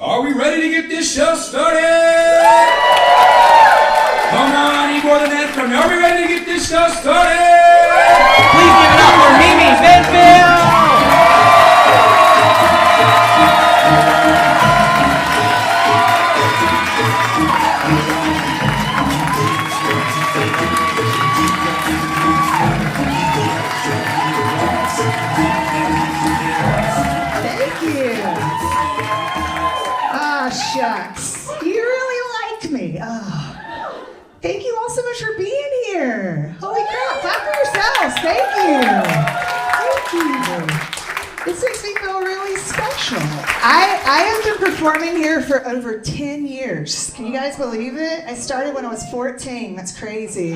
Are we ready to get this show started? Come on, I need more than that from you. Are we ready to get this show started? Please give it up for Mimi Benfield! Thank you. Ah, shucks. You really liked me. Oh. Thank you all so much for being here. Holy crap, clap for yourselves. Thank you. Thank you. This makes me feel really special. I have been performing here for over 10 years. Can you guys believe it? I started when I was 14. That's crazy.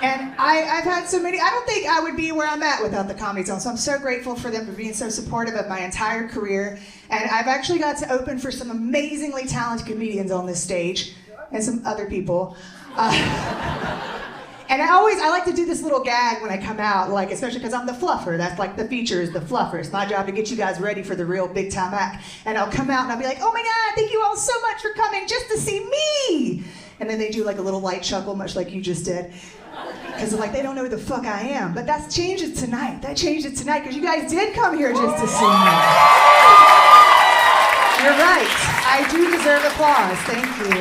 And I've had so many, I don't think I would be where I'm at without the Comedy Zone, so I'm so grateful for them for being so supportive of my entire career. And I've actually got to open for some amazingly talented comedians on this stage, and some other people. And I like to do this little gag when I come out, like, especially because I'm the fluffer. That's like the feature is the fluffer. It's my job to get you guys ready for the real big time act. And I'll come out and I'll be like, oh my God, thank you all so much for coming just to see me. And then they do like a little light chuckle, much like you just did. Because like they don't know who the fuck I am. But that's changed it tonight. That changed it tonight because you guys did come here just to see me. You're right. I do deserve applause. Thank you.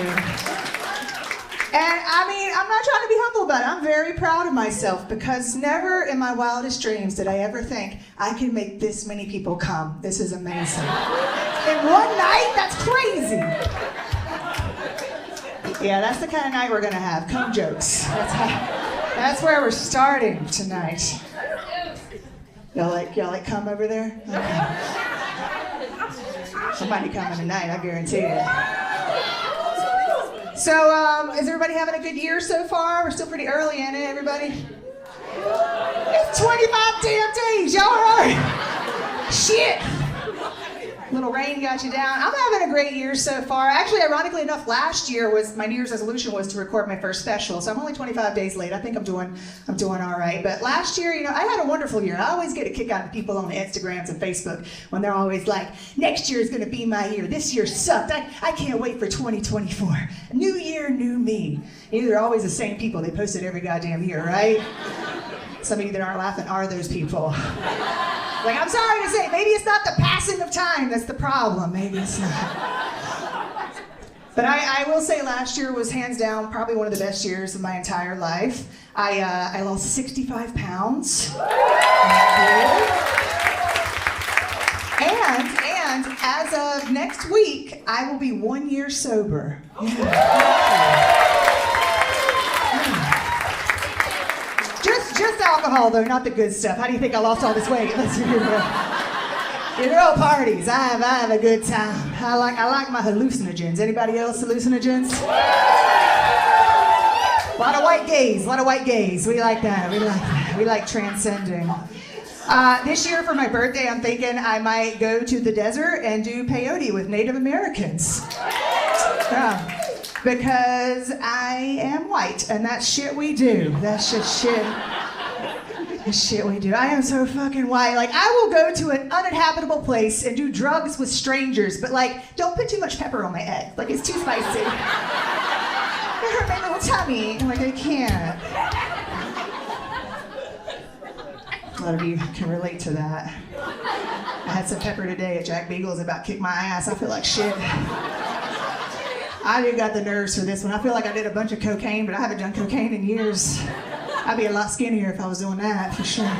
And I mean, I'm not trying to be humble about it. I'm very proud of myself because never in my wildest dreams did I ever think I can make this many people come. This is amazing. In one night? That's crazy. Yeah, that's the kind of night we're gonna have. Come jokes. That's where we're starting tonight. Y'all like come over there? Okay. Somebody coming tonight, I guarantee it. So, is everybody having a good year so far? We're still pretty early in it, everybody. It's 25 damn days, y'all alright? Shit. Little rain got you down. I'm having a great year so far. Actually, ironically enough, last year was my New Year's resolution was to record my first special. So I'm only 25 days late. I think I'm doing all right. But last year, I had a wonderful year. I always get a kick out of people on the Instagrams and Facebook when they're always like, next year is going to be my year. This year sucked. I can't wait for 2024. New year, new me. They're always the same people. They post it every goddamn year, right? Some of you that aren't laughing are those people. Like, I'm sorry to say, maybe it's not the passing of time that's the problem. Maybe it's not. But I will say last year was hands down probably one of the best years of my entire life. I lost 65 pounds. And as of next week, I will be 1 year sober. Just alcohol, though, not the good stuff. How do you think I lost all this weight? All parties. I have a good time. I like my hallucinogens. Anybody else hallucinogens? A lot of white gays. We like that. We like transcending. This year for my birthday, I'm thinking I might go to the desert and do peyote with Native Americans. Yeah. Because I am white, and that's shit we do. That's just shit. That's shit we do. I am so fucking white. Like, I will go to an uninhabitable place and do drugs with strangers, but like, don't put too much pepper on my egg. Like, it's too spicy. It hurt my little tummy. Like, I can't. A lot of you can relate to that. I had some pepper today at Jack Beagle's, about kicked my ass. I feel like shit. I got the nerves for this one. I feel like I did a bunch of cocaine, but I haven't done cocaine in years. I'd be a lot skinnier if I was doing that, for sure.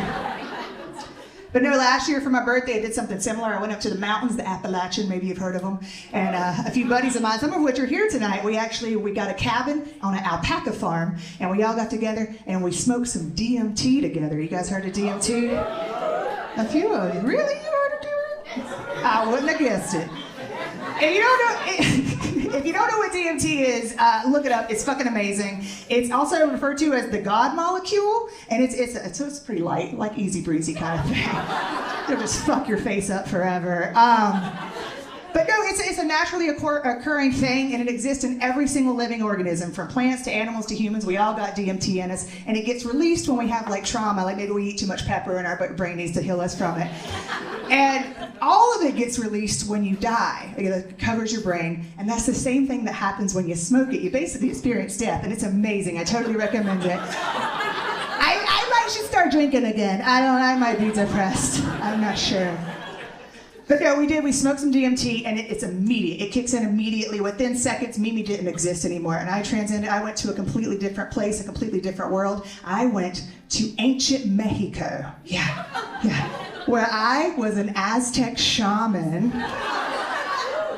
But no, last year for my birthday, I did something similar. I went up to the mountains, the Appalachian, maybe you've heard of them, and a few buddies of mine, some of which are here tonight, we got a cabin on an alpaca farm, and we all got together and we smoked some DMT together. You guys heard of DMT? A few of you. Really? You heard of DMT? I wouldn't have guessed it. And if you don't know what DMT is, look it up. It's fucking amazing. It's also referred to as the God molecule, and it's pretty light, like easy breezy kind of thing. It'll just fuck your face up forever. But no, it's a naturally occurring thing, and it exists in every single living organism, from plants to animals to humans. We all got DMT in us, and it gets released when we have like trauma, like maybe we eat too much pepper and our brain needs to heal us from it. And all of it gets released when you die. It covers your brain, and that's the same thing that happens when you smoke it. You basically experience death, and it's amazing. I totally recommend it. I might should start drinking again. I might be depressed. I'm not sure. But no, we smoked some DMT, and it's immediate. It kicks in immediately. Within seconds, Mimi didn't exist anymore. And I went to a completely different place, a completely different world. I went to ancient Mexico. Yeah. Where I was an Aztec shaman.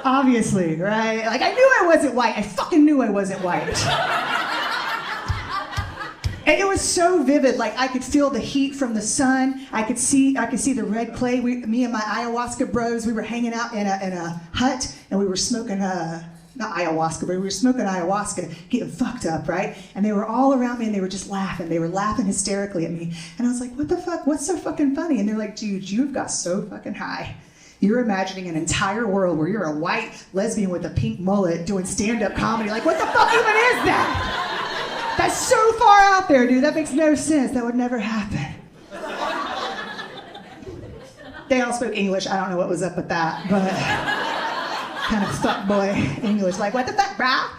Obviously, right? Like, I knew I wasn't white. I fucking knew I wasn't white. And it was so vivid, like I could feel the heat from the sun. I could see the red clay. Me and my ayahuasca bros, we were hanging out in a hut, and we were smoking not ayahuasca, but we were smoking ayahuasca, getting fucked up, right? And they were all around me, and they were just laughing. They were laughing hysterically at me. And I was like, what the fuck? What's so fucking funny? And they're like, dude, you've got so fucking high. You're imagining an entire world where you're a white lesbian with a pink mullet doing stand-up comedy. Like, what the fuck even is that? That's so far out there, dude. That makes no sense. That would never happen. They all spoke English. I don't know what was up with that, but kind of fuckboy English. Like, what the fuck, brah?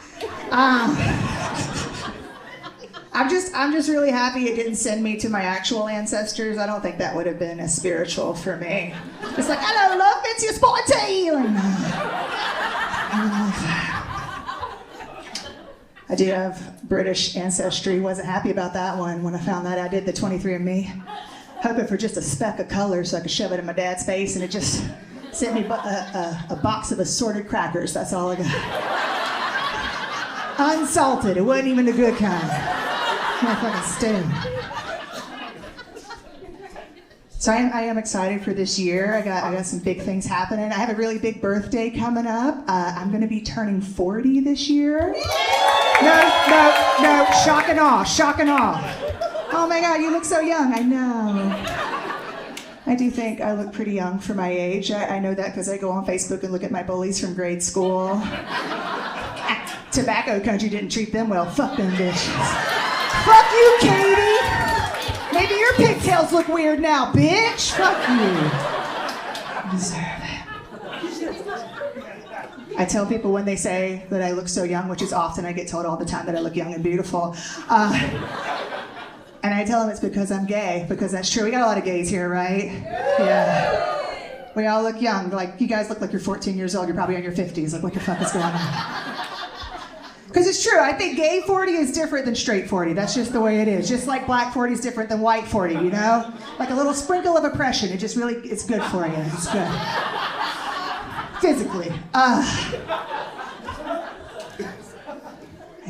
I'm just really happy it didn't send me to my actual ancestors. I don't think that would have been as spiritual for me. It's like, hello, love, it's your spotty. I do have British ancestry. Wasn't happy about that one when I found that. I did the 23andMe, hoping for just a speck of color so I could shove it in my dad's face, and it just sent me a box of assorted crackers. That's all I got. Unsalted. It wasn't even the good kind. My fucking stew. So I am excited for this year. I got some big things happening. I have a really big birthday coming up. I'm going to be turning 40 this year. No, shock and awe. Oh my God, you look so young. I know. I do think I look pretty young for my age. I know that because I go on Facebook and look at my bullies from grade school. Tobacco country didn't treat them well. Fuck them bitches. Fuck you, Katie. Maybe your pigtails look weird now, bitch. Fuck you. You deserve it. I tell people when they say that I look so young, which is often, I get told all the time that I look young and beautiful. And I tell them it's because I'm gay, because that's true. We got a lot of gays here, right? Yeah. We all look young. Like, you guys look like you're 14 years old. You're probably in your 50s. Like, what the fuck is going on? Because it's true. I think gay 40 is different than straight 40. That's just the way it is. Just like black 40 is different than white 40, you know? Like a little sprinkle of oppression. It just really, it's good for you. It's good. Physically. I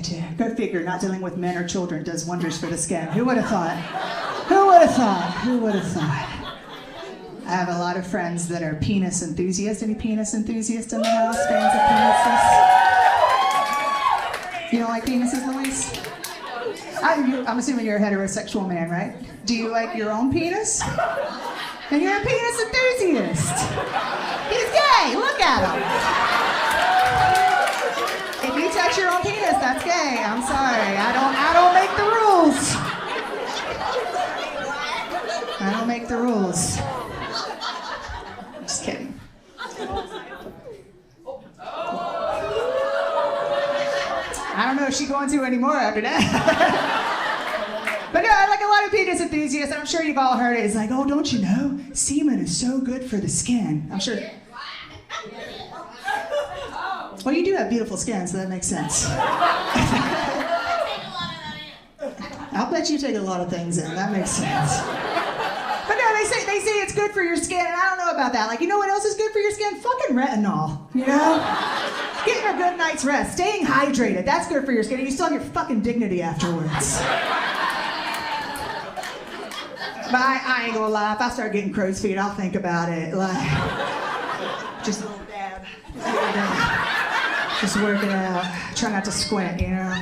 do. Go figure, not dealing with men or children does wonders for the skin. Who would have thought? Who would have thought? Who would have thought? I have a lot of friends that are penis enthusiasts. Any penis enthusiasts in the house? Fans of penises? You don't like penises, Louise? I'm assuming you're a heterosexual man, right? Do you like your own penis? And you're a penis enthusiast. He's gay. Look at him. If you touch your own penis, that's gay. I'm sorry. I don't make the rules. I don't make the rules. I'm just kidding. I don't know if she's going to anymore after that. But no, I like a lot of penis enthusiasts. I'm sure you've all heard it. It's like, oh, don't you know? Semen is so good for the skin. I'm sure. Well, you do have beautiful skin, so that makes sense. I'll bet you take a lot of things in. That makes sense. But no, they say it's good for your skin, and I don't know about that. Like, you know what else is good for your skin? Fucking retinol, you know? Getting a good night's rest, staying hydrated, that's good for your skin, and you still have your fucking dignity afterwards. But I ain't gonna lie, if I start getting crow's feet, I'll think about it. Like, just a little dab. Just work it out. Try not to squint, you know?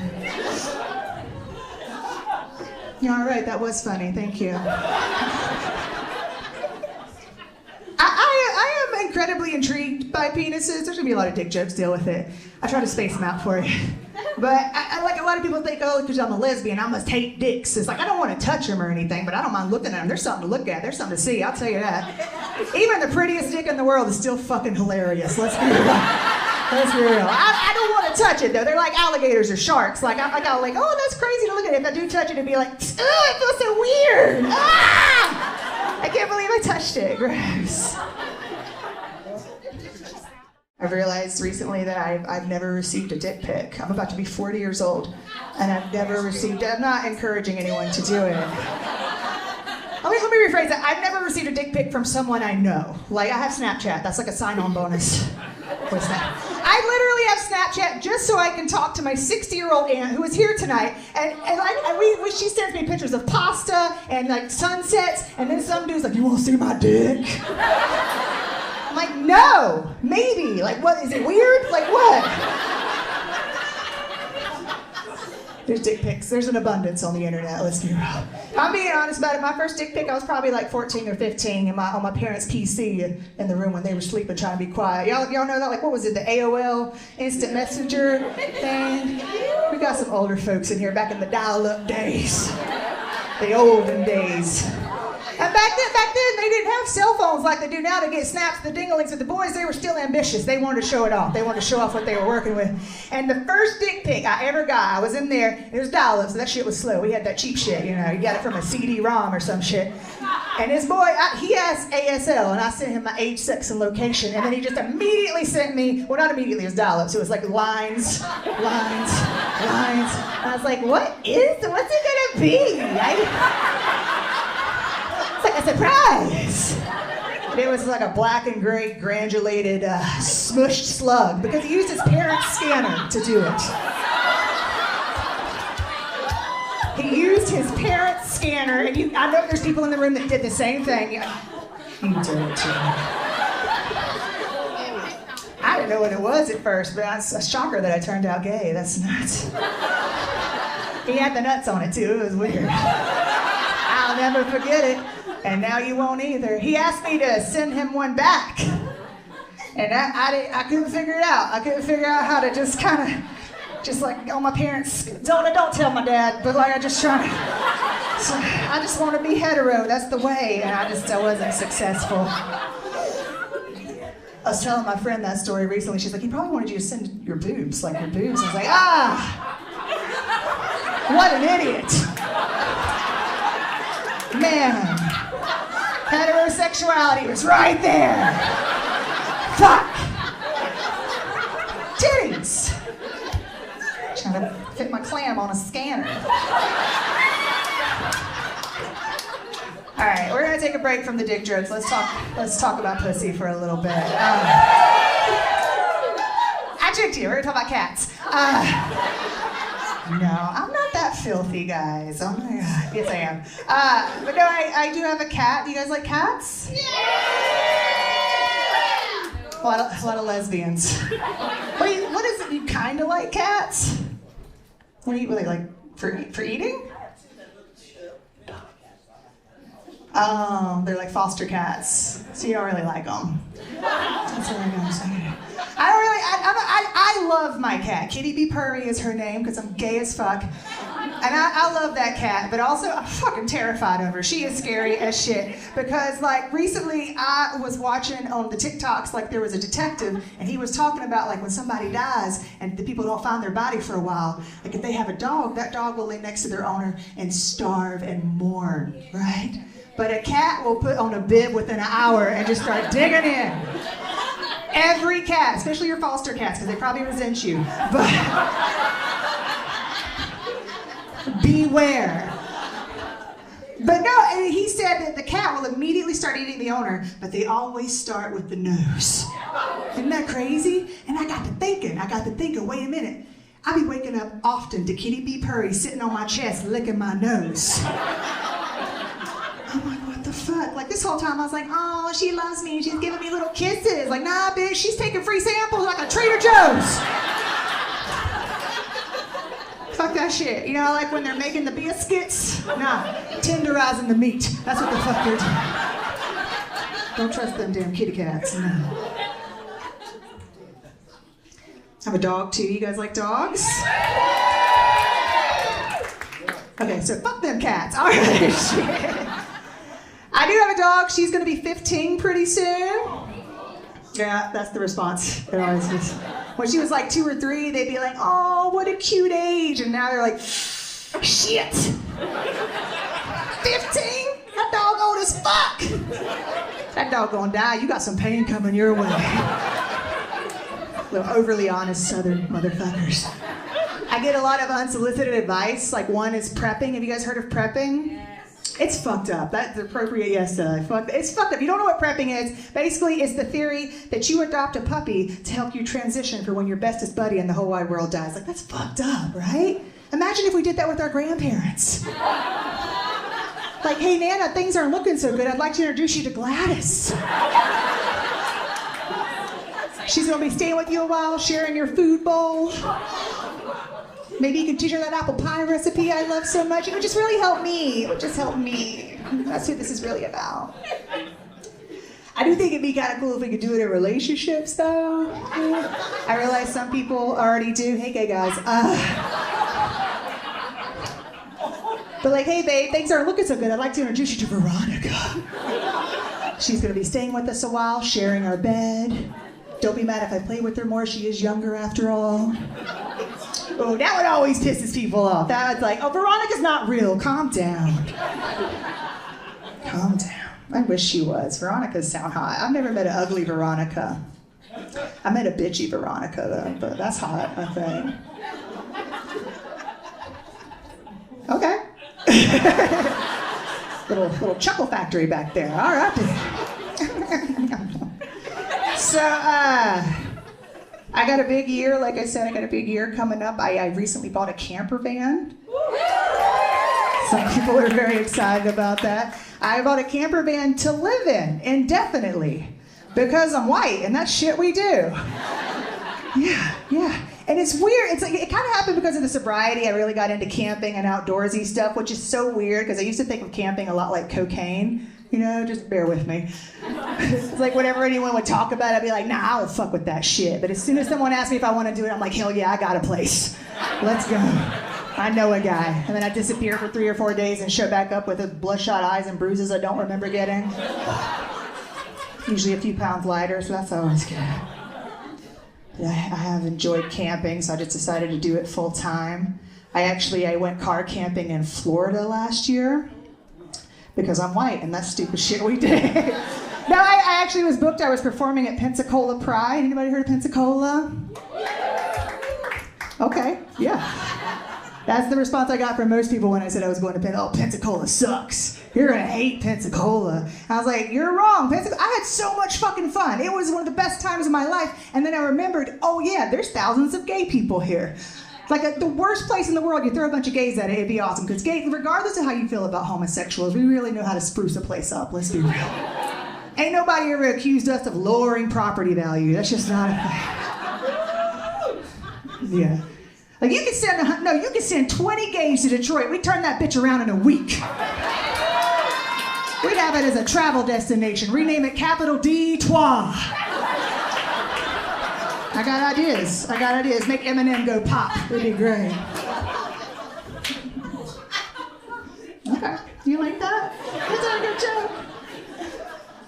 Yeah, all right, that was funny, thank you. I am incredibly incredibly intrigued by penises, there's gonna be a lot of dick jokes, deal with it. I try to space them out for you. But I like a lot of people think, oh, because I'm a lesbian, I must hate dicks. It's like, I don't want to touch them or anything, but I don't mind looking at them. There's something to look at. There's something to see, I'll tell you that. Even the prettiest dick in the world is still fucking hilarious. Let's be real. Let's be real. I don't want to touch it, though. They're like alligators or sharks. I'll like, oh, that's crazy to look at. If I do touch it, it'd be like, oh, it feels so weird. Ah! I can't believe I touched it. Gross. I've realized recently that I've never received a dick pic. I'm about to be 40 years old, and I've never received it. I'm not encouraging anyone to do it. Let me rephrase that. I've never received a dick pic from someone I know. Like, I have Snapchat. That's like a sign-on bonus. What's that? I literally have Snapchat just so I can talk to my 60-year-old aunt who is here tonight, and she sends me pictures of pasta and like sunsets, and then some dude's like, you want to see my dick? I'm like, no, maybe. Like, what, is it weird? Like, what? There's dick pics. There's an abundance on the internet, let's be real. If I'm being honest about it, my first dick pic, I was probably like 14 or 15 on my parents' PC in the room when they were sleeping, trying to be quiet. Y'all know that? Like, what was it, the AOL Instant Messenger thing? We got some older folks in here back in the dial-up days. The olden days. And back then, they didn't have cell phones like they do now to get snaps, the dinglings. But the boys, they were still ambitious. They wanted to show it off. They wanted to show off what they were working with. And the first dick pic I ever got, I was in there. It was dial-up, so that shit was slow. We had that cheap shit, you know. You got it from a CD-ROM or some shit. And this boy, he asked ASL, and I sent him my age, sex, and location. And then he just immediately sent me, well, not immediately, it was dial-up. So it was like lines. And I was like, what's it gonna be? It's like a surprise. And it was like a black and gray granulated smushed slug because he used his parents' scanner to do it. He used his parents' scanner, and I know there's people in the room that did the same thing. You did it too. I didn't know what it was at first, but it's a shocker that I turned out gay. That's nuts. He had the nuts on it too. It was weird. I'll never forget it. And now you won't either. He asked me to send him one back. And I couldn't figure it out. I couldn't figure out how to just kind of, just like, oh, my parents, don't tell my dad, but like I just want to be hetero, that's the way. And I wasn't successful. I was telling my friend that story recently. She's like, he probably wanted you to send your boobs, like your boobs. I was like, what an idiot. Man. Heterosexuality was right there. Fuck. Titties. Trying to fit my clam on a scanner. All right, we're gonna take a break from the dick jokes. Let's talk about pussy for a little bit. I tricked you. We're gonna talk about cats. No, I'm not that filthy, guys. Oh my God. Yes, I am. But no, I do have a cat. Do you guys like cats? Yeah! A lot of lesbians. What is it? You kind of like cats? What do they like for eating? They're like foster cats, so you don't really like them. That's what I'm gonna say. I love my cat. Kitty B. Purry is her name because I'm gay as fuck. And I love that cat, but also I'm fucking terrified of her. She is scary as shit. Because like recently I was watching on the TikToks, like there was a detective and he was talking about like when somebody dies and the people don't find their body for a while, like if they have a dog, that dog will lay next to their owner and starve and mourn, right? But a cat will put on a bib within an hour and just start digging in. Every cat, especially your foster cats, because they probably resent you. But beware. But no, and he said that the cat will immediately start eating the owner, but they always start with the nose. Isn't that crazy? And I got to thinking, wait a minute. I be waking up often to Kitty B. Purry sitting on my chest, licking my nose. I'm like, what the fuck? Like this whole time I was like, oh, she loves me. She's giving me little kisses. Like, nah, bitch, she's taking free samples like a Trader Joe's. Fuck that shit. You know, like when they're making the biscuits? Nah, tenderizing the meat. That's what the fuck they're doing. Don't trust them damn kitty cats. No. I have a dog too. You guys like dogs? Okay, so fuck them cats. All right, shit. I do have a dog. She's gonna be 15 pretty soon. Yeah, that's the response. It always is. When she was like 2 or 3, they'd be like, "Oh, what a cute age," and now they're like, "Shit, 15? That dog old as fuck. That dog gonna die. You got some pain coming your way." Little overly honest Southern motherfuckers. I get a lot of unsolicited advice. Like one is prepping. Have you guys heard of prepping? It's fucked up. That's appropriate, yes. It's fucked up. You don't know what prepping is. Basically, it's the theory that you adopt a puppy to help you transition for when your bestest buddy in the whole wide world dies. Like, that's fucked up, right? Imagine if we did that with our grandparents. Like, "Hey, Nana, things aren't looking so good. I'd like to introduce you to Gladys. She's gonna be staying with you a while, sharing your food bowl. Maybe you can teach her that apple pie recipe I love so much. It would just really help me. It would just help me." That's what this is really about. I do think it'd be kind of cool if we could do it in relationships, though. I realize some people already do. Hey, gay guys. But like, "Hey, babe, things aren't looking so good. I'd like to introduce you to Veronica. She's gonna be staying with us a while, sharing our bed. Don't be mad if I play with her more. She is younger after all." Oh, that one always pisses people off. That's like, "Oh, Veronica's not real. Calm down. Calm down." I wish she was. Veronicas sound hot. I've never met an ugly Veronica. I met a bitchy Veronica, though, but that's hot, I think. Okay. little chuckle factory back there. All right. So, I got a big year. Like I said, I got a big year coming up. I recently bought a camper van. Some people are very excited about that. I bought a camper van to live in indefinitely because I'm white and that's shit we do. Yeah. And it's weird. It's like, it kind of happened because of the sobriety. I really got into camping and outdoorsy stuff, which is so weird because I used to think of camping a lot like cocaine. You know, just bear with me. It's like whenever anyone would talk about it, I'd be like, "Nah, I don't fuck with that shit." But as soon as someone asks me if I want to do it, I'm like, "Hell yeah, I got a place. Let's go. I know a guy." And then I disappear for 3 or 4 days and show back up with bloodshot eyes and bruises I don't remember getting. Usually a few pounds lighter, so that's always good. But I have enjoyed camping, so I just decided to do it full time. I went car camping in Florida last year. Because I'm white, and that's stupid shit we did. No, I actually was booked. I was performing at Pensacola Pride. Anybody heard of Pensacola? Okay, yeah. That's the response I got from most people when I said I was going to Pensacola. "Oh, Pensacola sucks. You're gonna hate Pensacola." I was like, "You're wrong. I had so much fucking fun. It was one of the best times of my life." And then I remembered, oh yeah, there's thousands of gay people here. Like the worst place in the world, you throw a bunch of gays at it, it'd be awesome. Because gays, regardless of how you feel about homosexuals, we really know how to spruce a place up, let's be real. Ain't nobody ever accused us of lowering property value. That's just not a thing. Yeah. Like you can send 20 gays to Detroit. We'd turn that bitch around in a week. We'd have it as a travel destination. Rename it Capital D-Trois. I got ideas. Make Eminem go pop. It'd be great. Okay. You like that? Is that a good joke?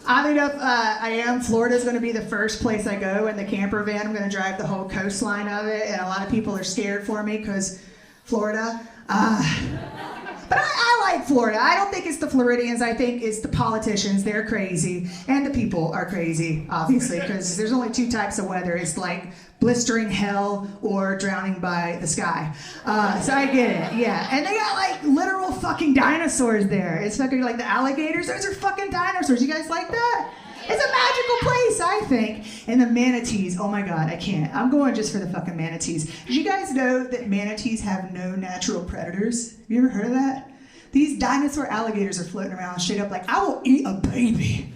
Oddly enough, Florida's going to be the first place I go in the camper van. I'm going to drive the whole coastline of it, and a lot of people are scared for me because Florida. But I like Florida. I don't think it's the Floridians. I think it's the politicians. They're crazy. And the people are crazy, obviously, because there's only 2 types of weather. It's like blistering hell or drowning by the sky. So I get it, yeah. And they got like literal fucking dinosaurs there. It's fucking like the alligators. Those are fucking dinosaurs. You guys like that? It's a magical place, I think. And the manatees, oh my God, I can't. I'm going just for the fucking manatees. Did you guys know that manatees have no natural predators? Have you ever heard of that? These dinosaur alligators are floating around straight up like, I will eat a baby.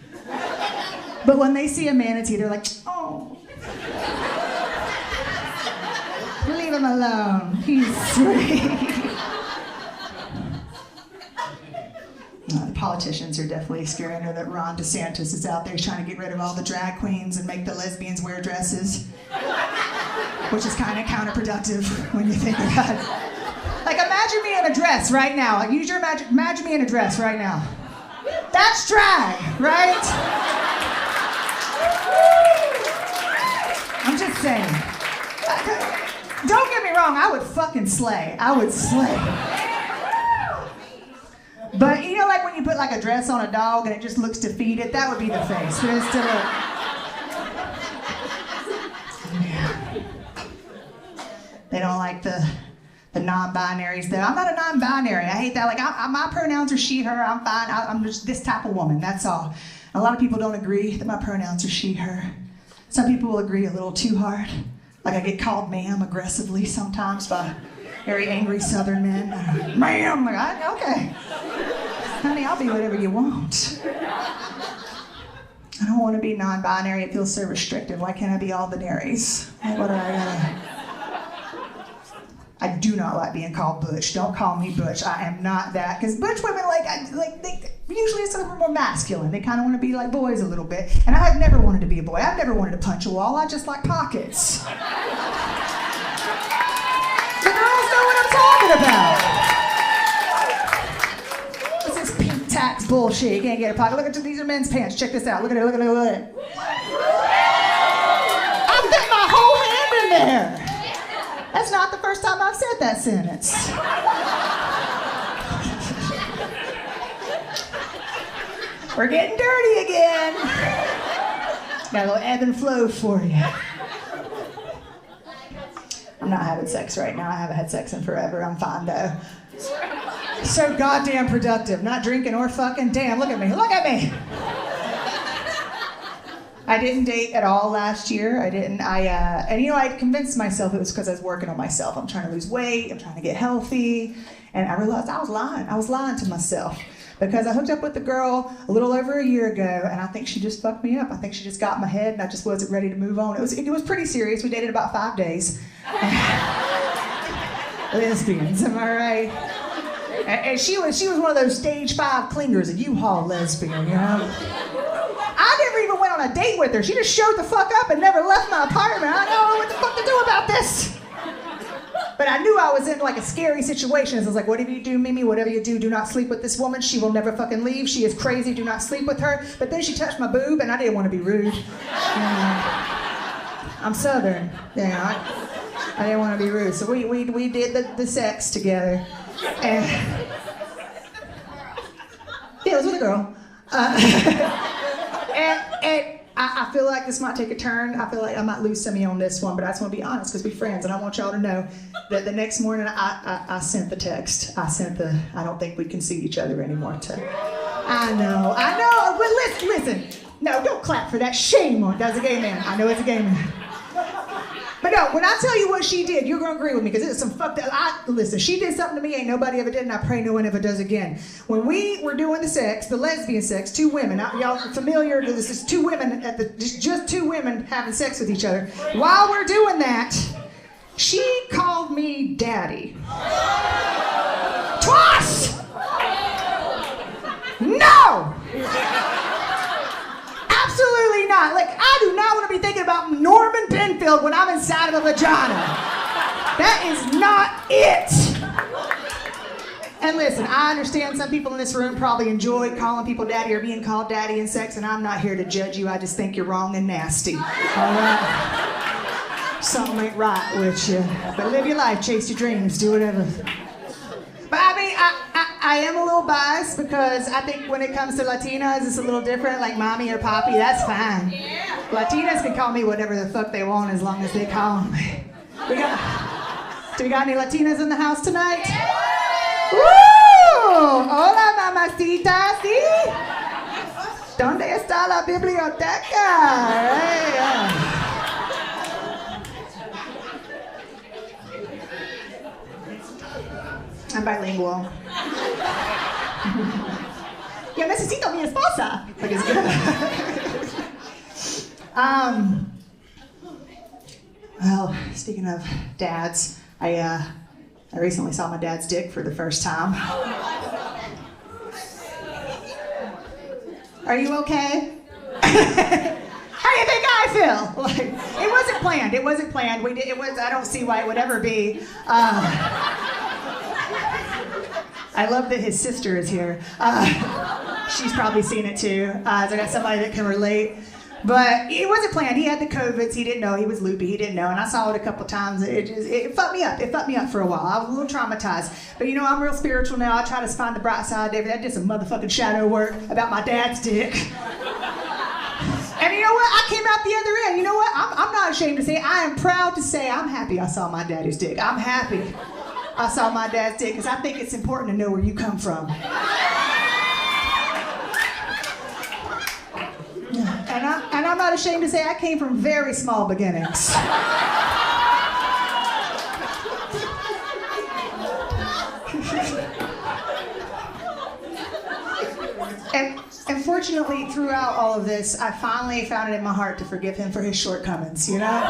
But when they see a manatee, they're like, oh. Leave him alone. He's sweet. The politicians are definitely scary. I know that Ron DeSantis is out there trying to get rid of all the drag queens and make the lesbians wear dresses. which is kind of counterproductive when you think about it. Like, imagine me in a dress right now. Like, use your imagine me in a dress right now. That's drag, right? I'm just saying. Don't get me wrong, I would fucking slay. I would slay. But you know, like when you put like a dress on a dog and it just looks defeated, that would be the face. There's still yeah. They don't like the non-binaries though. I'm not a non-binary. I hate that. Like my pronouns are she, her. I'm fine. I'm just this type of woman. That's all. A lot of people don't agree that my pronouns are she, her. Some people will agree a little too hard. Like I get called ma'am aggressively sometimes by very angry Southern men. Ma'am, like okay, honey, I'll be whatever you want. I don't want to be non-binary. It feels so restrictive. Why can't I be all binaries? Like, what do I do not like being called butch. Don't call me butch. I am not that. Because butch women, they usually some of them are more masculine. They kind of want to be like boys a little bit. And I've never wanted to be a boy. I've never wanted to punch a wall. I just like pockets. The girls know what I'm talking about. What's this pink tax bullshit? You can't get a pocket. Look at these are men's pants. Check this out. Look at it. Look at it. Look at it. I fit my whole hand in there. That's not the first time I've said that sentence. We're getting dirty again. Got a little ebb and flow for you. I'm not having sex right now. I haven't had sex in forever. I'm fine though. So goddamn productive. Not drinking or fucking. Damn, look at me. Look at me. I didn't date at all last year. And you know, I convinced myself it was because I was working on myself. I'm trying to lose weight. I'm trying to get healthy. And I realized I was lying. I was lying to myself. Because I hooked up with a girl a little over a year ago, and I think she just fucked me up. I think she just got in my head, and I just wasn't ready to move on. It was pretty serious. We dated about 5 days. Lesbians, am I right? And she was one of those stage 5 clingers, a U-Haul lesbian, you know? I never even went on a date with her. She just showed the fuck up and never left my apartment. I don't know what the fuck to do about this. But I knew I was in like a scary situation. So I was like, whatever you do, Mimi, whatever you do not sleep with this woman. She will never fucking leave. She is crazy. Do not sleep with her. But then she touched my boob, and I didn't want to be rude. I'm Southern. I didn't want to be rude. So we did the sex together. And yeah, it was with a girl. And I feel like this might take a turn. I feel like I might lose some of you on this one, but I just want to be honest because we're friends, and I want y'all to know that the next morning I sent the text. I don't think we can see each other anymore. I know, but listen. No, don't clap for that. Shame on it. That's a gay man. I know it's a gay man. But no, when I tell you what she did, you're gonna agree with me because it's some fucked up. Listen, she did something to me ain't nobody ever did, and I pray no one ever does again. When we were doing the sex, the lesbian sex, 2 women. Y'all familiar? This is 2 women just 2 women having sex with each other. While we're doing that, she called me daddy. Twice. No. Absolutely not. Like, I do not want to be thinking about Norman Benfield when I'm inside of a vagina. That is not it. And listen, I understand some people in this room probably enjoy calling people daddy or being called daddy in sex, and I'm not here to judge you. I just think you're wrong and nasty. All right? Something ain't right with you. But live your life, chase your dreams, do whatever. But I mean, I am a little biased because I think when it comes to Latinas, it's a little different, like mommy or poppy, that's fine. Latinas can call me whatever the fuck they want as long as they call me. Do we got any Latinas in the house tonight? Woo! Hola, mamacita, ¿sí? ¿Dónde está la biblioteca? I'm bilingual. Yo necesito mi esposa. Like it's good. Well, speaking of dads, I recently saw my dad's dick for the first time. Are you okay? How do you think I I feel. Like, it wasn't planned. It wasn't planned. I don't see why it would ever be. I love that his sister is here. She's probably seen it too. So I got somebody that can relate. But it wasn't planned. He had the COVIDs. He didn't know. He was loopy. He didn't know. And I saw it a couple times. It fucked me up. It fucked me up for a while. I was a little traumatized. But you know, I'm real spiritual now. I try to find the bright side. David, I did some motherfucking shadow work about my dad's dick. And you know what? I came out the other end. You know what? I'm not ashamed to say, I am proud to say I'm happy I saw my daddy's dick. I'm happy I saw my dad's dick because I think it's important to know where you come from. And I'm not ashamed to say I came from very small beginnings. And fortunately, throughout all of this, I finally found it in my heart to forgive him for his shortcomings, you know?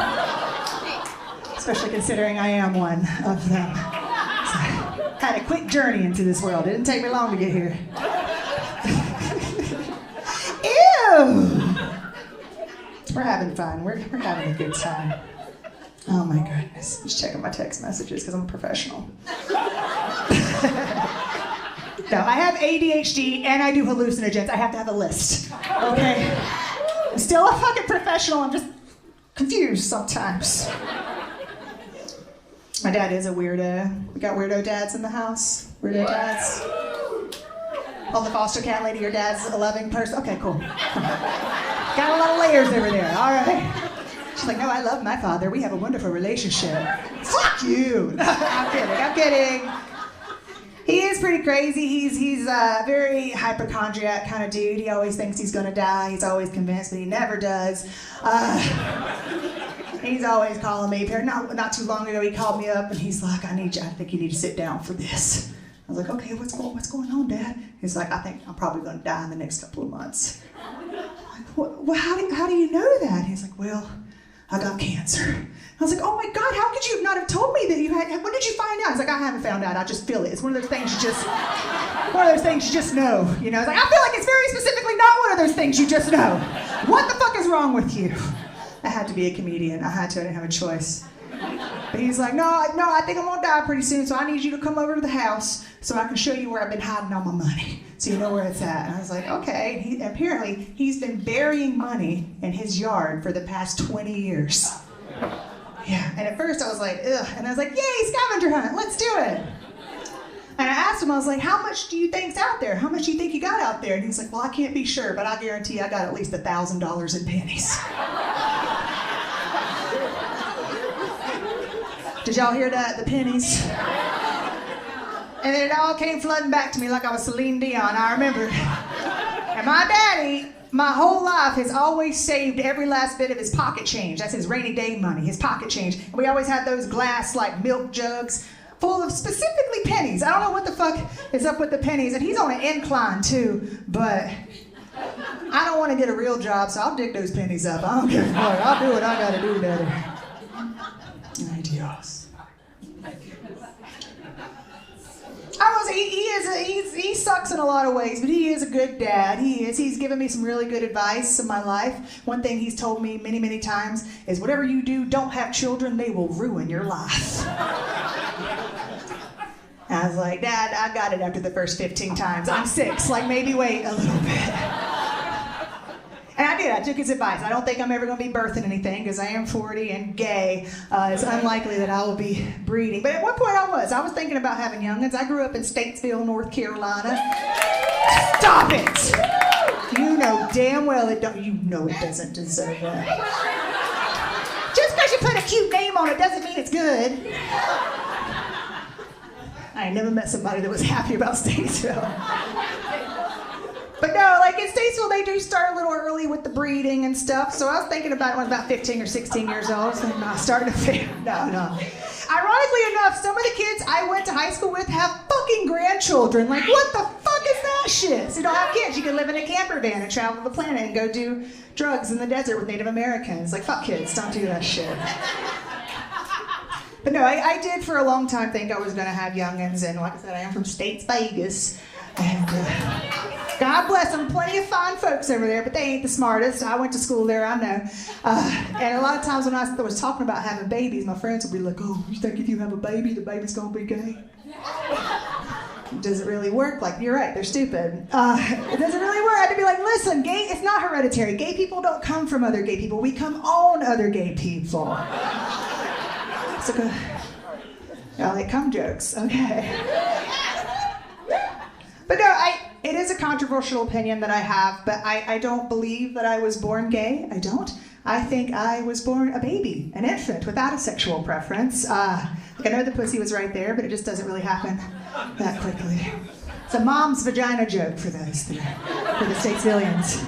Especially considering I am one of them. So, had a quick journey into this world. It didn't take me long to get here. Ew! We're having fun. We're having a good time. Oh my goodness. Just checking my text messages because I'm a professional. No, I have ADHD and I do hallucinogens. I have to have a list. Okay? I'm still a fucking professional. I'm just confused sometimes. My dad is a weirdo. We got weirdo dads in the house. Weirdo dads. Oh, the foster cat lady, your dad's a loving person. Okay, cool. Got a lot of layers over there. All right. She's like, no, I love my father. We have a wonderful relationship. Fuck you. I'm kidding. He is pretty crazy. He's a very hypochondriac kind of dude. He always thinks he's gonna die. He's always convinced, but he never does. He's always calling me. Not too long ago, he called me up and he's like, I think you need to sit down for this. I was like, okay, what's going on, Dad? He's like, I think I'm probably gonna die in the next couple of months. I'm like, well, how do you know that? He's like, well, I got cancer. I was like, oh my God, how could you not have told me that you had, when did you find out? He's like, I haven't found out, I just feel it. It's one of those things you just know. You know, it's like, I feel like it's very specifically not one of those things you just know. What the fuck is wrong with you? I had to be a comedian, I didn't have a choice. But he's like, no, I think I'm gonna die pretty soon, so I need you to come over to the house so I can show you where I've been hiding all my money, so you know where it's at. And I was like, okay. Apparently, he's been burying money in his yard for the past 20 years. Yeah, and at first I was like, ugh, and I was like, yay, scavenger hunt, let's do it. And I asked him, I was like, how much do you think's out there? How much do you think you got out there? And he's like, well, I can't be sure, but I guarantee I got at least $1,000 in pennies. Did y'all hear that? The pennies? And then it all came flooding back to me like I was Celine Dion, I remember. And my daddy, my whole life, has always saved every last bit of his pocket change. That's his rainy day money, his pocket change. And we always had those glass, like, milk jugs full of specifically pennies. I don't know what the fuck is up with the pennies. And he's on an incline, too. But I don't want to get a real job, so I'll dig those pennies up. I don't give a fuck. I'll do what I gotta do, Daddy. Ay, Dios. He sucks in a lot of ways, but he is a good dad. He's given me some really good advice in my life. One thing he's told me many, many times is whatever you do, don't have children, they will ruin your life. I was like, Dad, I got it after the first 15 times. I'm 6, like maybe wait a little bit. And I did, I took his advice. I don't think I'm ever gonna be birthing anything because I am 40 and gay. It's unlikely that I will be breeding. But at one point I was thinking about having youngins. I grew up in Statesville, North Carolina. Stop it! You know damn well it doesn't deserve that. Just because you put a cute name on it doesn't mean it's good. I ain't never met somebody that was happy about Statesville. But no, like in Statesville, they do start a little early with the breeding and stuff. So I was thinking about it when I was about 15 or 16 years old. So I started to figure, no. Ironically enough, some of the kids I went to high school with have fucking grandchildren. Like, what the fuck is that shit? So you don't have kids. You can live in a camper van and travel the planet and go do drugs in the desert with Native Americans. Like, fuck kids, don't do that shit. But no, I did for a long time think I was gonna have youngins. And like I said, I am from States Vegas. And God bless them, plenty of fine folks over there, but they ain't the smartest. I went to school there, I know. And a lot of times when I was talking about having babies, my friends would be like, oh, you think if you have a baby, the baby's gonna be gay? It doesn't really work. Like, you're right, they're stupid. It doesn't really work. I had to be like, listen, gay, it's not hereditary. Gay people don't come from other gay people. We come on other gay people. It's like y'all like cum jokes, okay. But no, it is a controversial opinion that I have, but I don't believe that I was born gay. I don't. I think I was born a baby, an infant, without a sexual preference. I know the pussy was right there, but it just doesn't really happen that quickly. It's a mom's vagina joke for those for the Statesvillians.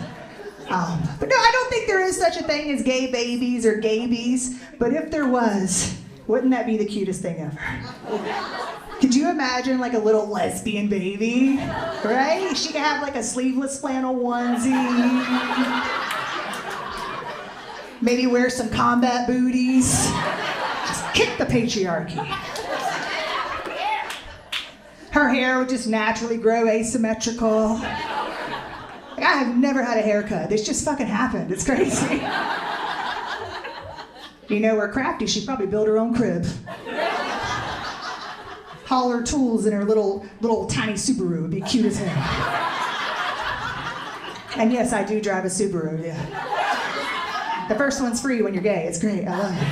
But no, I don't think there is such a thing as gay babies or gaybies, but if there was, wouldn't that be the cutest thing ever? Could you imagine like a little lesbian baby, right? She could have like a sleeveless flannel onesie. Maybe wear some combat booties. Just kick the patriarchy. Her hair would just naturally grow asymmetrical. Like, I have never had a haircut. This just fucking happened. It's crazy. You know, we're crafty. She'd probably build her own crib. Haul her tools in her little tiny Subaru. It'd be cute as hell. And yes, I do drive a Subaru, yeah. The first one's free when you're gay. It's great. I love it.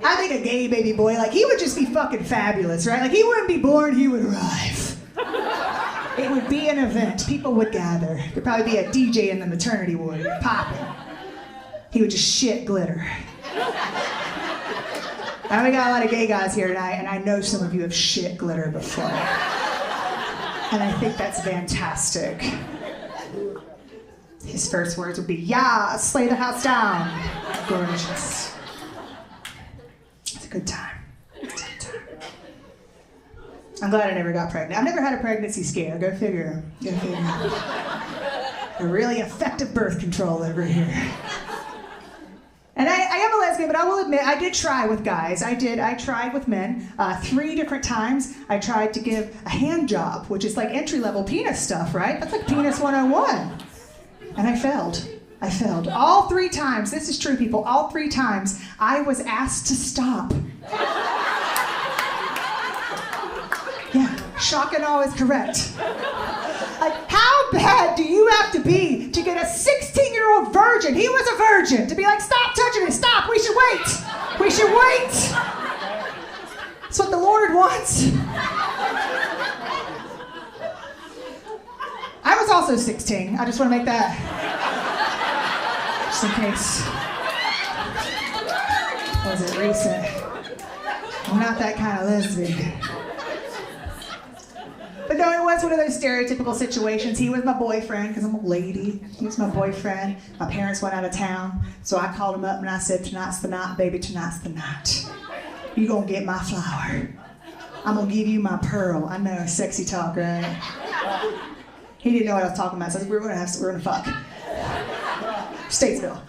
I think a gay baby boy, like, he would just be fucking fabulous, right? Like, he wouldn't be born, he would arrive. It would be an event. People would gather. There'd probably be a DJ in the maternity ward popping. He would just shit glitter. And we got a lot of gay guys here tonight, and I know some of you have shit glitter before. And I think that's fantastic. His first words would be, yeah, slay the house down. Gorgeous. It's a good time. It's a good time. I'm glad I never got pregnant. I've never had a pregnancy scare. Go figure. Go figure. A really effective birth control over here. And I am a lesbian, but I will admit, I did try with guys. I tried with men 3 different times. I tried to give a hand job, which is like entry-level penis stuff, right? That's like penis 101. And I failed. I failed. All 3 times, this is true, people, all 3 times, I was asked to stop. Yeah, shock and awe is correct. Like, how bad do you have to be to get a 16-year-old virgin, he was a virgin, to be like, stop touching it, stop, we should wait. We should wait. That's what the Lord wants. I was also 16. I just want to make that, just in case. Was it recent? I'm not that kind of lesbian. But no, it was one of those stereotypical situations. He was my boyfriend, because I'm a lady. He was my boyfriend. My parents went out of town, so I called him up and I said, tonight's the night, baby, tonight's the night. You gonna get my flower. I'm gonna give you my pearl. I know, sexy talk, right? He didn't know what I was talking about, so I said, we're gonna fuck. Statesville.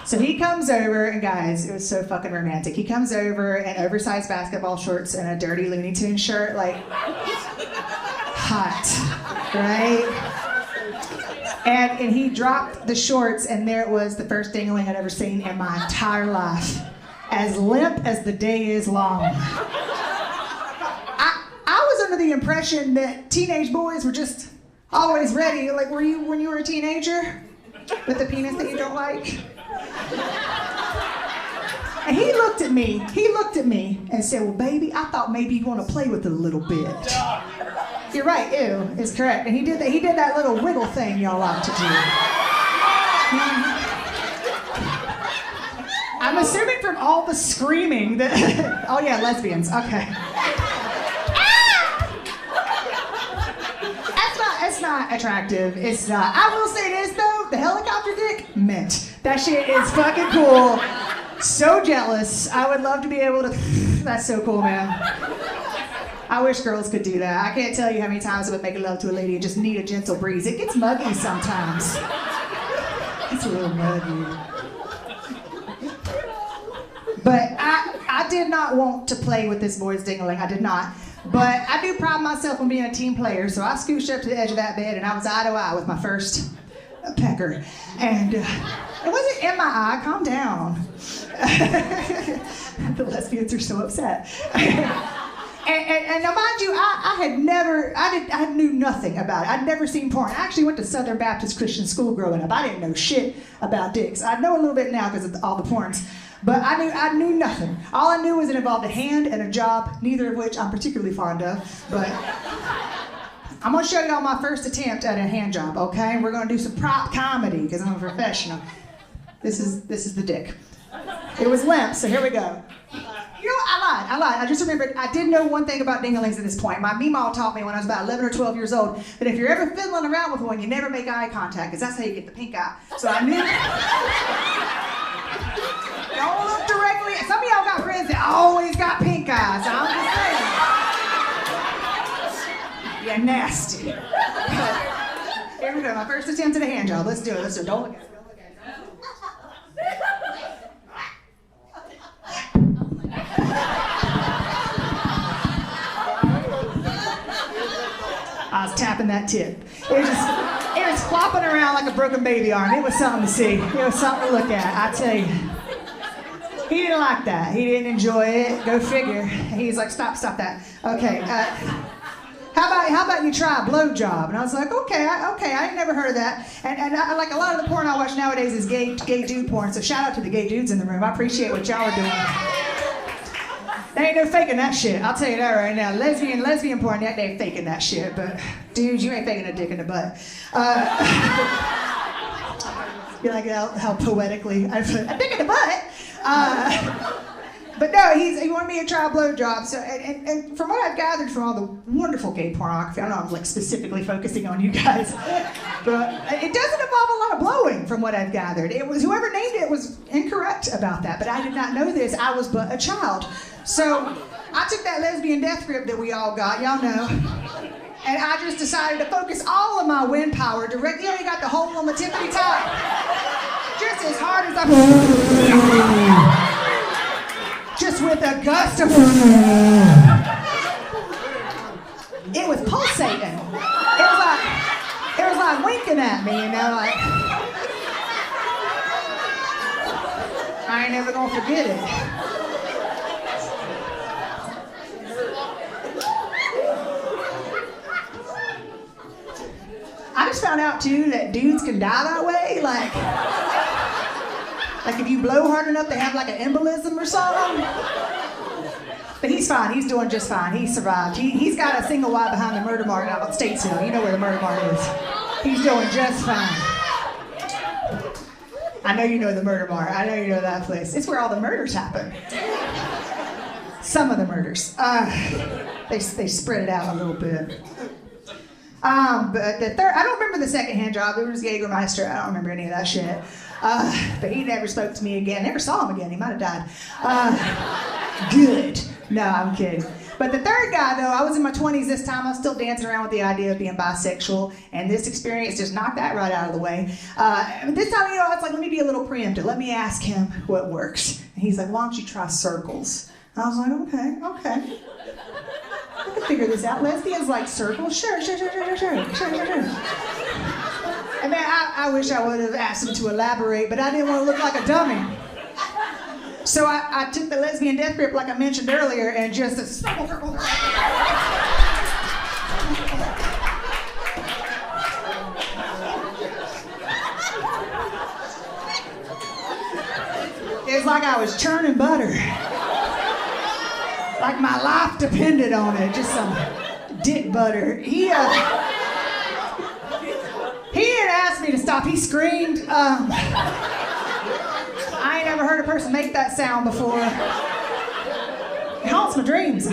So he comes over, and guys, it was so fucking romantic. He comes over in oversized basketball shorts and a dirty Looney Tunes shirt, like, hot, right? And he dropped the shorts, and there it was, the first dingling I'd ever seen in my entire life. As limp as the day is long. I was under the impression that teenage boys were just always ready. Like, were you when you were a teenager? With the penis that you don't like? And he looked at me and said, well, baby, I thought maybe you want to play with it a little bit. You're right, ew, is correct. And he did that little wiggle thing y'all like to do. I'm assuming from all the screaming that, oh yeah, lesbians, okay. It's not attractive, it's not. I will say this though, the helicopter dick, mint. That shit is fucking cool. So jealous. I would love to be able to, that's so cool, man. I wish girls could do that. I can't tell you how many times I would make love to a lady and just need a gentle breeze. It gets muggy sometimes. It's a little muggy. But I did not want to play with this boy's dingling. I did not. But I do pride myself on being a team player, so I scooched up to the edge of that bed and I was eye to eye with my first pecker. And it wasn't in my eye. Calm down. The lesbians are so upset. And now, mind you, I knew nothing about it. I'd never seen porn. I actually went to Southern Baptist Christian school growing up. I didn't know shit about dicks. I know a little bit now because of all the porns, but I knew nothing. All I knew was it involved a hand and a job, neither of which I'm particularly fond of, but I'm gonna show y'all my first attempt at a hand job, okay? We're gonna do some prop comedy because I'm a professional. This is the dick. It was limp, so here we go. You know what? I lied. I just remembered I did know one thing about dinglings at this point. My meemaw taught me when I was about 11 or 12 years old that if you're ever fiddling around with one, you never make eye contact, because that's how you get the pink eye. So I knew. Don't look directly. Some of y'all got friends that always got pink eyes. I'm just saying. You're nasty. Here we go. My first attempt at a hand job. Let's do it. Don't look at it. I was tapping that tip. It was flopping around like a broken baby arm. It was something to see. It was something to look at. I tell you. He didn't like that. He didn't enjoy it. Go figure. He's like, stop that. Okay. How about you try a blowjob? And I was like, okay. I ain't never heard of that. And I, like a lot of the porn I watch nowadays is gay dude porn. So shout out to the gay dudes in the room. I appreciate what y'all are doing. There ain't no faking that shit. I'll tell you that right now. Lesbian porn, they ain't faking that shit. But dude, you ain't faking a dick in the butt. You like how poetically I put a dick in the butt. But no, he wanted me to try a blowjob. So, and from what I've gathered from all the wonderful gay pornography, I know I'm like specifically focusing on you guys, but it doesn't involve a lot of blowing from what I've gathered. It was whoever named it was incorrect about that, but I did not know this. I was but a child. So I took that lesbian death grip that we all got, y'all know, and I just decided to focus all of my wind power directly. You know, you got the hole on the tippity top, just as hard as I just with a gust of it was pulsating. It was like winking at me, you know, like I ain't never gonna forget it. I just found out too that dudes can die that way, like if you blow hard enough, they have like an embolism or something. But he's fine. He's doing just fine. He survived. He's got a single wide behind the murder mart out on Statesville. You know where the murder mart is. He's doing just fine. I know you know the murder mart. I know you know that place. It's where all the murders happen. Some of the murders. They spread it out a little bit. But the third, I don't remember the second hand job. It was Jägermeister. I don't remember any of that shit. But he never spoke to me again. Never saw him again. He might have died. Good. No, I'm kidding. But the third guy, though, I was in my 20s this time. I was still dancing around with the idea of being bisexual. And this experience just knocked that right out of the way. This time, you know, I was like, let me be a little preemptive. Let me ask him what works. And he's like, why don't you try circles? And I was like, okay. I can figure this out. Lesbians like circles? Sure. And man, I wish I would have asked him to elaborate, but I didn't want to look like a dummy. So I took the lesbian death grip like I mentioned earlier and just a circle. It was like I was churning butter. Like my life depended on it, just some dick butter. He had asked me to stop. He screamed. I ain't never heard a person make that sound before. It haunts my dreams.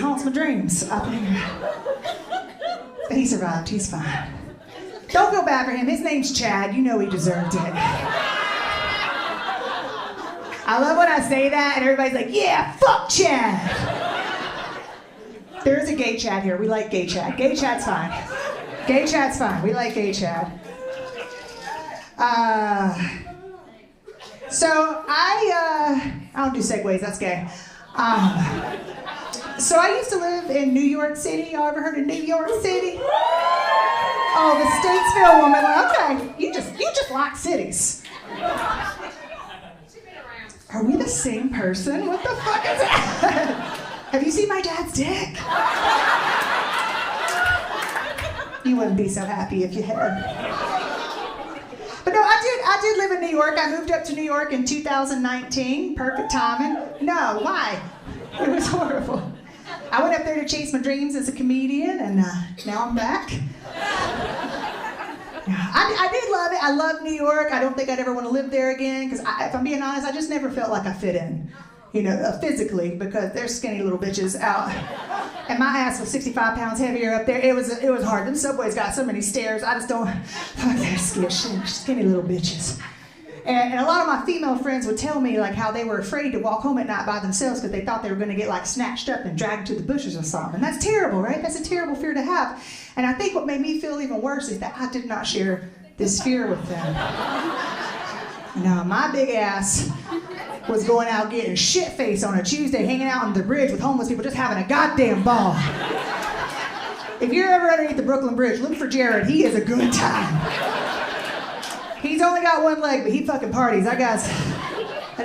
But he survived. He's fine. Don't feel bad for him. His name's Chad. You know he deserved it. I love when I say that and everybody's like, yeah, fuck Chad. There is a gay Chad here. We like gay Chad. Gay Chad's fine. We like gay Chad. So I don't do segues. That's gay. So I used to live in New York City. Y'all ever heard of New York City? Oh, the Statesville woman. Okay, you just like cities. Are we the same person? What the fuck is that? Have you seen my dad's dick? You wouldn't be so happy if you had. But no, I did live in New York. I moved up to New York in 2019. Perfect timing. No, why? It was horrible. I went up there to chase my dreams as a comedian, and now I'm back. I did love it. I love New York. I don't think I'd ever want to live there again, because if I'm being honest, I just never felt like I fit in, physically, because there's skinny little bitches out. And my ass was 65 pounds heavier up there. It was hard. Them subways got so many stairs. I just don't, fuck, they're skinny little bitches. And a lot of my female friends would tell me like how they were afraid to walk home at night by themselves because they thought they were going to get like snatched up and dragged to the bushes or something. And that's terrible, right? That's a terrible fear to have. And I think what made me feel even worse is that I did not share this fear with them. No, my big ass was going out getting shit-faced on a Tuesday, hanging out on the bridge with homeless people, just having a goddamn ball. If you're ever underneath the Brooklyn Bridge, look for Jared. He is a good time. He's only got one leg, but he fucking parties. That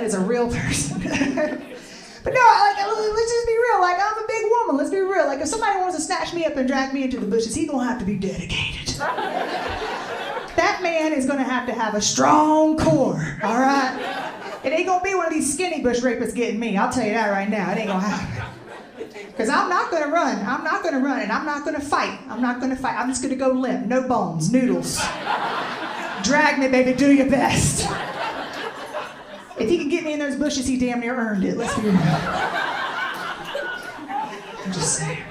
is a real person. But no, let's just be real. Like, I'm a big woman. Let's be real. Like, if somebody wants to snatch me up and drag me into the bushes, he's gonna have to be dedicated. That man is gonna have a strong core, all right? It ain't gonna be one of these skinny bush rapists getting me. I'll tell you that right now. It ain't gonna happen. Because I'm not gonna run. And I'm not gonna fight. I'm just gonna go limp. No bones, noodles. Drag me, baby, do your best. If he can get me in those bushes, he damn near earned it. Let's be real. I'm just saying.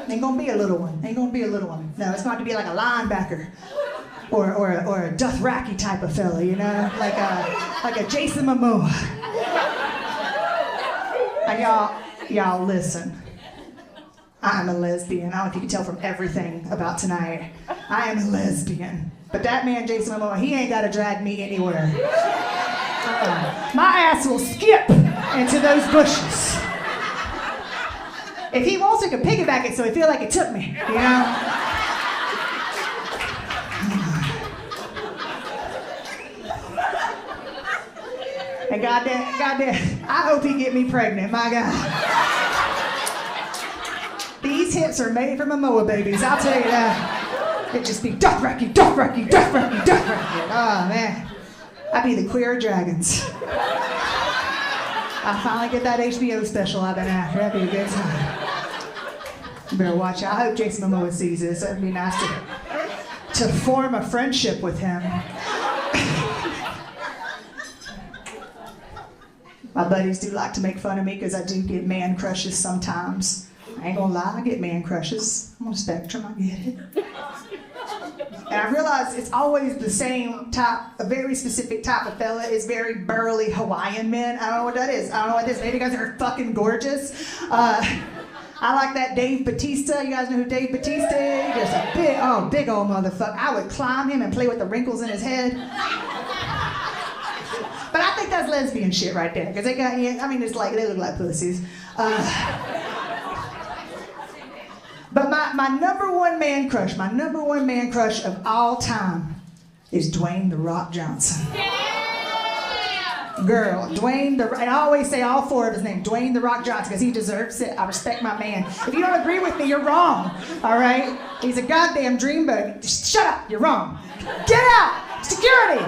Ain't gonna be a little one. No, it's going to be like a linebacker. Or a Dothraki type of fella, like a Jason Momoa. And y'all listen. I'm a lesbian. I don't know if you can tell from everything about tonight. I am a lesbian. But that man, Jason Momoa, he ain't got to drag me anywhere. My ass will skip into those bushes. If he wants, he can piggyback it so he feel like it took me, And goddamn, I hope he get me pregnant, my God. These hips are made for Momoa babies, I'll tell you that. It'd just be Dothraki. Oh, man. I'd be the queer dragons. I finally get that HBO special I've been after. That'd be a good time. You better watch out. I hope Jason Momoa sees this. It'd be nice to form a friendship with him. My buddies do like to make fun of me because I do get man crushes sometimes. I ain't gonna lie, I get man crushes. I'm on a spectrum, I get it. And I realize it's always the same type, a very specific type of fella. It's very burly Hawaiian men. I don't know what that is. Maybe you guys are fucking gorgeous. I like that Dave Bautista. You guys know who Dave Bautista is? Just a big old motherfucker. I would climb him and play with the wrinkles in his head. But I think that's lesbian shit right there. Because it's like, they look like pussies. But my number one man crush of all time is Dwayne "The Rock" Johnson. Yeah! Girl, and I always say all four of his names, Dwayne "The Rock" Johnson, because he deserves it. I respect my man. If you don't agree with me, you're wrong, all right? He's a goddamn dreamboat. Just shut up, you're wrong. Get out! Security!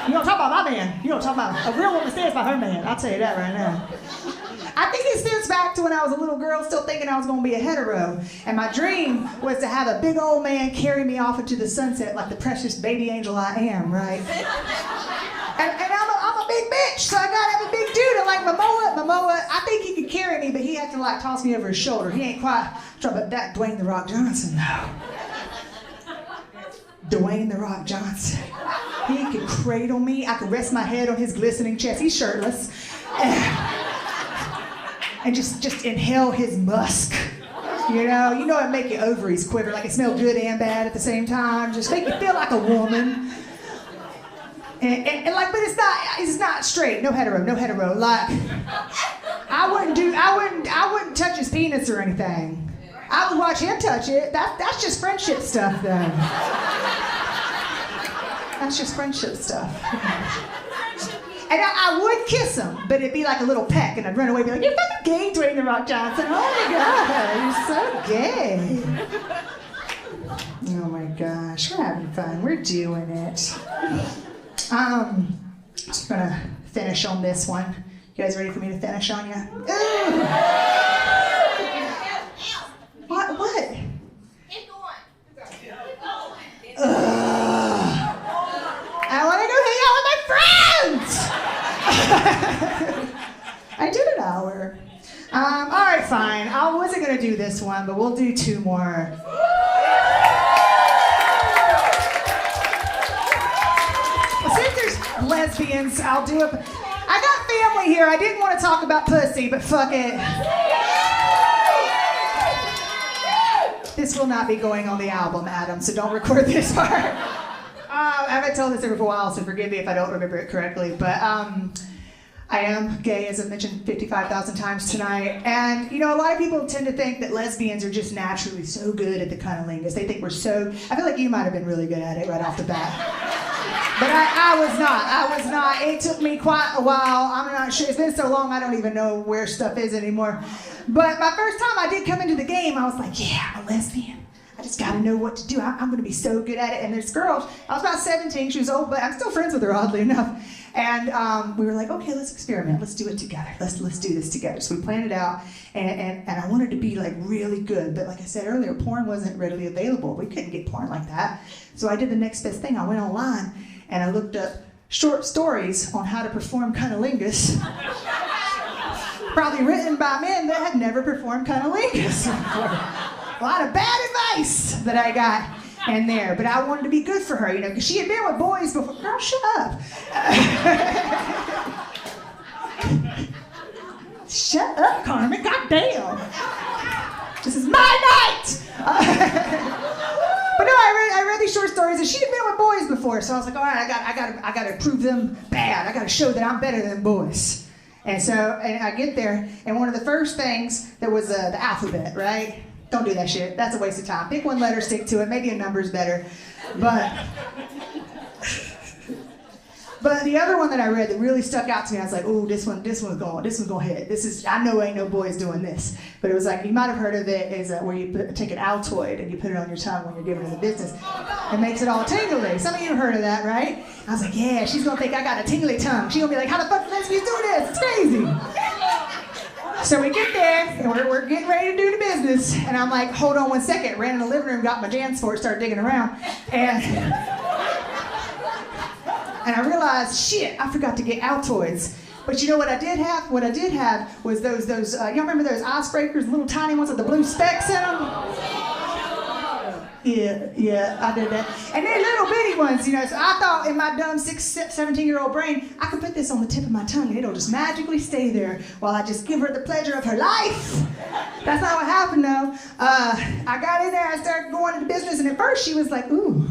You don't talk about my man. You don't talk about a real woman stands by her man. I'll tell you that right now. I think it stems back to when I was a little girl still thinking I was going to be a hetero. And my dream was to have a big old man carry me off into the sunset like the precious baby angel I am, right? And I'm a big bitch, so I got to have a big dude. And like Momoa, I think he could carry me, but he had to like toss me over his shoulder. He ain't quite strong, but that Dwayne "The Rock" Johnson, no. Dwayne "The Rock" Johnson. He could cradle me. I could rest my head on his glistening chest. He's shirtless. And just inhale his musk. It'd make your ovaries quiver, like it smelled good and bad at the same time. Just make you feel like a woman. And but it's not straight, no hetero. Like, I wouldn't touch his penis or anything. I would watch him touch it. That's just friendship stuff then. That's just friendship stuff. And I would kiss him, but it'd be like a little peck, and I'd run away and be like, "You're fucking gay, Dwayne The Rock Johnson. Oh my God, you're so gay." Oh my gosh, we're having fun. We're doing it. Just gonna finish on this one. You guys ready for me to finish on you? What? Keep going. I want to go hang out with my friends. I did an hour. All right, fine. I wasn't gonna do this one, but we'll do 2 more. Well, since there's lesbians, I'll do it. I got family here. I didn't want to talk about pussy, but fuck it. This will not be going on the album, Adam, so don't record this part. I haven't told this over for a while, so forgive me if I don't remember it correctly, but I am gay, as I've mentioned 55,000 times tonight. And, you know, a lot of people tend to think that lesbians are just naturally so good at the cunnilingus. They think we're so... I feel like you might have been really good at it right off the bat. But I was not. It took me quite a while. I'm not sure. It's been so long, I don't even know where stuff is anymore. But my first time I did come into the game, I was like, yeah, I'm a lesbian. I just gotta know what to do. I'm gonna be so good at it. And this girl, I was about 17, she was old, but I'm still friends with her, oddly enough. And we were like, okay, let's experiment. Let's do it together. Let's do this together. So we planned it out, and I wanted to be like really good. But like I said earlier, porn wasn't readily available. We couldn't get porn like that. So I did the next best thing. I went online and I looked up short stories on how to perform cunnilingus. Probably written by men that had never performed cunnilingus. A lot of bad advice that I got in there, but I wanted to be good for her, you know, because she had been with boys before. Girl, shut up. Shut up, Carmen. Goddamn. This is my night. But no, I read these short stories, and she had been with boys before, so I was like, all right, I got to prove them bad. I got to show that I'm better than boys. And so, and I get there, and one of the first things that was the alphabet, right? Don't do that shit. That's a waste of time. Pick one letter, stick to it. Maybe a number's better. But the other one that I read that really stuck out to me, I was like, "Ooh, this one's gonna hit. I know ain't no boys doing this." But it was like, you might have heard of it, is where you take an Altoid and you put it on your tongue when you're giving it the business. It makes it all tingly. Some of you have heard of that, right? I was like, yeah, she's gonna think I got a tingly tongue. She's gonna be like, how the fuck lesbians do this? It's crazy. So we get there, and we're getting ready to do the business, and I'm like, hold on one second. Ran in the living room, got my JanSport, started digging around, and I realized, shit, I forgot to get Altoids. But you know what I did have? What I did have was those y'all remember those icebreakers, little tiny ones with the blue specks in them? Yeah, I did that. And they're little bitty ones, you know, so I thought in my dumb 17-year-old brain, I could put this on the tip of my tongue and it'll just magically stay there while I just give her the pleasure of her life. That's not what happened, though. I got in there, I started going into business, and at first she was like, ooh,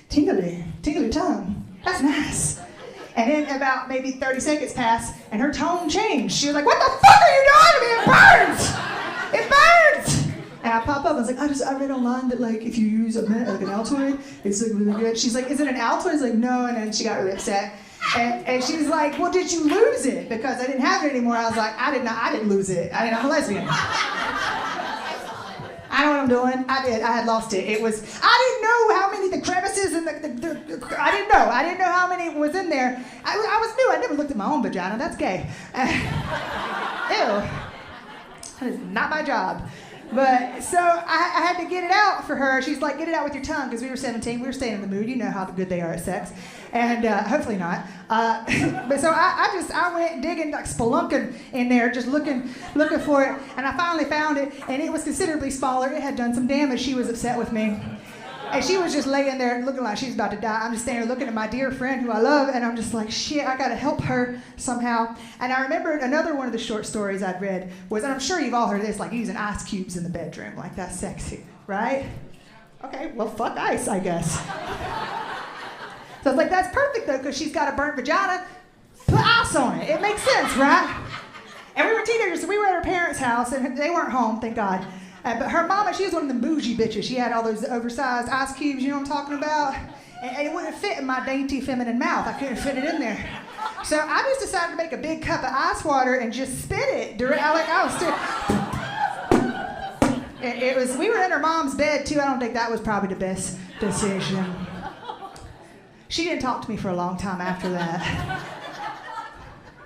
tingly tongue. That's nice. And then about maybe 30 seconds passed, and her tone changed. She was like, what the fuck are you doing to me? It burns! It burns! And I pop up, I was like, I read online that like if you use like an Altoid, it's like really good. She's like, is it an Altoid? I was like, no, and then she got really upset. And she was like, well, did you lose it? Because I didn't have it anymore. I was like, I didn't lose it. I'm a lesbian. I know what I'm doing. I had lost it. I didn't know how many the crevices and I didn't know. I didn't know how many was in there. I was new. I never looked at my own vagina. That's gay. Ew. That is not my job. But so I had to get it out for her. She's like, get it out with your tongue, because we were 17. We were staying in the mood. You know how good they are at sex. And hopefully not. But so I went digging, like spelunking in there, just looking for it. And I finally found it, and it was considerably smaller. It had done some damage. She was upset with me. And she was just laying there looking like she's about to die. I'm just standing there looking at my dear friend who I love, and I'm just like, shit, I gotta help her somehow. And I remembered another one of the short stories I'd read was, and I'm sure you've all heard of this, like using ice cubes in the bedroom. Like, that's sexy, right? Okay, well, fuck ice, I guess. So I was like, that's perfect, though, because she's got a burnt vagina. Put ice on it. It makes sense, right? And we were teenagers, so we were at her parents' house, and they weren't home, thank God. But her mama, she was one of them bougie bitches. She had all those oversized ice cubes, you know what I'm talking about? And it wouldn't fit in my dainty feminine mouth. I couldn't fit it in there. So I just decided to make a big cup of ice water and just spit it. We were in her mom's bed too. I don't think that was probably the best decision. She didn't talk to me for a long time after that.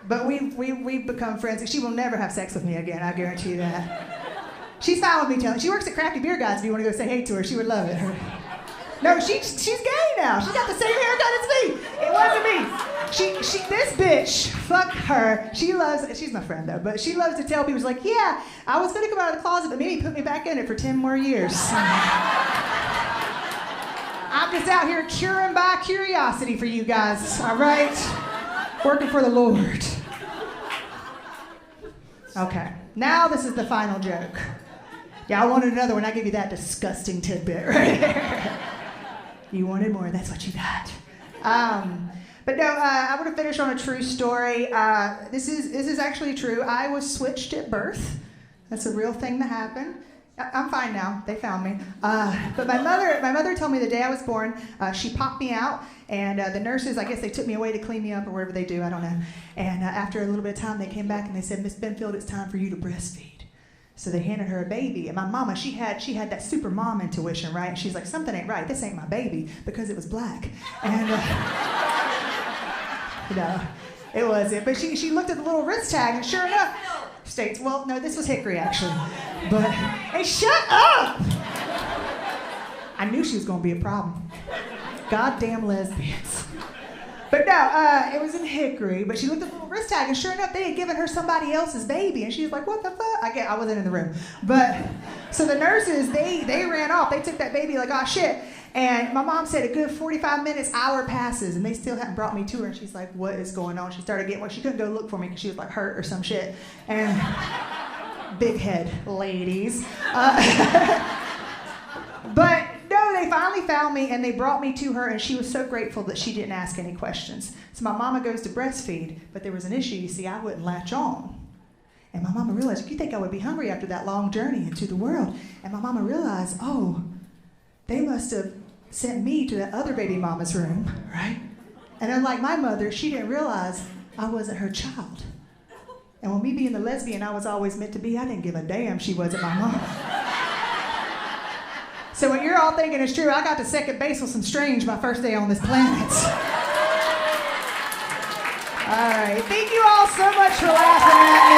But we've become friends. She will never have sex with me again, I guarantee you that. She's fine with me telling. She works at Crafty Beer Guys. If you want to go say hey to her, she would love it. No, she's gay now. She's got the same haircut as me. It wasn't me. This bitch, fuck her. She's my friend though, but she loves to tell people, she's like, yeah, I was gonna come out of the closet, but maybe put me back in it for 10 more years. I'm just out here curing by curiosity for you guys, all right? Working for the Lord. Okay, now this is the final joke. Y'all wanted another one, I give you that disgusting tidbit right there. You wanted more, that's what you got. But no, I want to finish on a true story. This is actually true. I was switched at birth. That's a real thing that happened. I'm fine now. They found me. But my mother told me the day I was born, she popped me out, and the nurses, I guess they took me away to clean me up or whatever they do, I don't know. And after a little bit of time, they came back and they said, Miss Benfield, it's time for you to breastfeed. So they handed her a baby, and my mama, she had that super mom intuition, right? And she's like, something ain't right. This ain't my baby because it was black. And no, it wasn't. But she looked at the little wrist tag, and sure enough, states, well, no, this was hickory actually. But hey, shut up! I knew she was gonna be a problem. Goddamn lesbians. But no, it was in hickory, but she looked at the little wrist tag, and sure enough, they had given her somebody else's baby, and she was like, what the fuck? I wasn't in the room. But, so the nurses, they ran off. They took that baby like, oh shit. And my mom said a good 45 minutes, hour passes, and they still hadn't brought me to her, and she's like, what is going on? She started getting, she couldn't go look for me because she was like hurt or some shit. And big head, ladies. But no, they finally found me, and they brought me to her, and she was so grateful that she didn't ask any questions. So my mama goes to breastfeed, but there was an issue. You see, I wouldn't latch on. And my mama realized, you think I would be hungry after that long journey into the world? And my mama realized, oh, they must have sent me to that other baby mama's room, right? And unlike my mother, she didn't realize I wasn't her child. And with me being the lesbian I was always meant to be, I didn't give a damn she wasn't my mom. So what you're all thinking is true. I got to second base with some strange my first day on this planet. All right, thank you all so much for laughing at me.